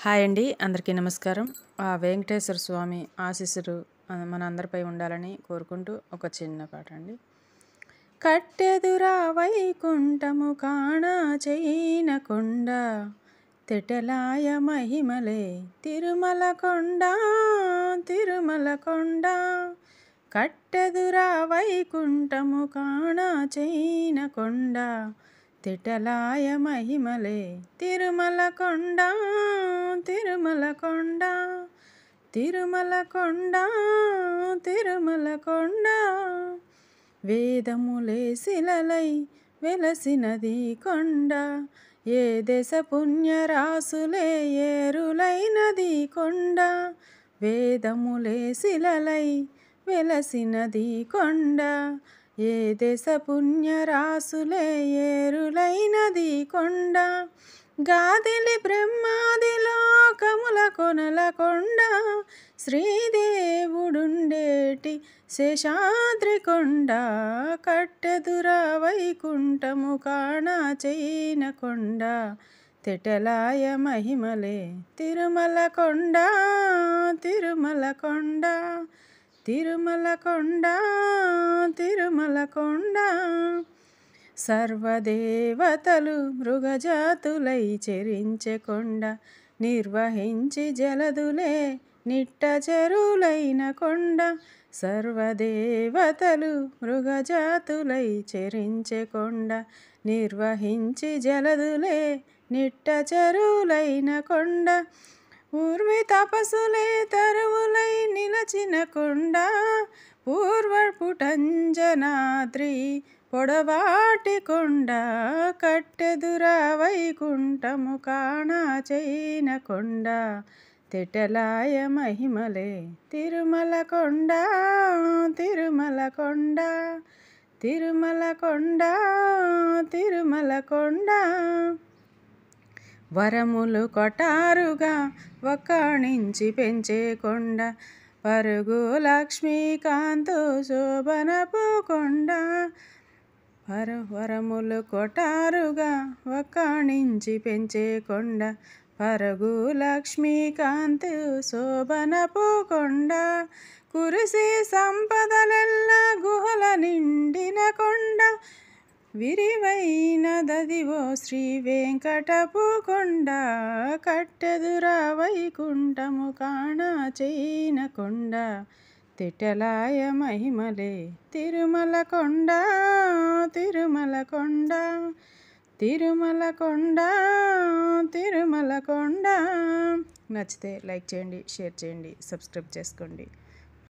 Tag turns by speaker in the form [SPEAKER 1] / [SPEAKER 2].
[SPEAKER 1] Hi అండి, అందరికీ నమస్కారం. ఆ వెంకటేశ్వర స్వామి ఆశీస్సులు మన అందరిపై ఉండాలని కోరుకుంటూ ఒక చిన్న పాట అండి. కట్టెదురా వైకుంఠము కాణ చేయనకొండ, తెటలాయ మహిమలే తిరుమల కొండ, తిరుమల కొండ. కట్టెదురా వైకుంఠము కాణ చేయనకొండ, తిటలాయ మహిమలే తిరుమల కొండ, తిరుమల కొండ, తిరుమల కొండ, తిరుమల కొండ. వేదములే శిలలై వెలసినది కొండ, ఏ దేశ పుణ్యరాసులే ఏరులైనది కొండ. వేదములే శిలలై వెలసినది కొండ, ఏ దేశ పుణ్యరాసులే ఏరులైనది కొండ. గాదిలి బ్రహ్మాది లోకముల కొనల కొండ, శ్రీదేవుడుండేటి శేషాద్రి కొండ. కట్టెదురా వైకుంఠము కాణ చేయనకొండ, తెటలాయ మహిమలే తిరుమల కొండ, తిరుమల కొండ, తిరుమల కొండ, తిరుమల కొండ. సర్వదేవతలు మృగజాతులై చెరించె కొండ, నిర్వహించి జలదులే నిట్ట చెరువులైన కొండ. సర్వదేవతలు మృగజాతులై చెరించె కొండ, నిర్వహించి జలదులే నిట్ట చెరువులైన కొండ. పూర్వి తపసులే తరువులై నిలచిన కొండ, పూర్వపుటంజనాద్రి పొడవాటి కొండ. కట్టెదురా వైకుంఠము కాణ చేయనకొండ, తెటలాయ మహిమలే తిరుమల కొండ, తిరుమల కొండ, తిరుమల కొండ, తిరుమల కొండ. వరములు కొటారుగా వక్కాణించి పెంచే కొండ, పరుగు లక్ష్మీకాంతు శోభనపు కొండ. వరములు కొటారుగా వక్కాణించి పెంచే కొండ, పరుగు లక్ష్మీకాంతు శోభనపు కొండ. కురిసి సంపదలెల్లా గుహల నిండిన కొండ, విరివైనదదివో శ్రీ వెంకటపు కొండ. కట్టెదురా వైకుంఠము కాణ చేయనకొండ, తెటలాయ మహిమలే తిరుమల కొండ, తిరుమల కొండ, తిరుమల కొండ, తిరుమల కొండ. నచ్చితే లైక్ చేయండి, షేర్ చేయండి, సబ్స్క్రైబ్ చేసుకోండి.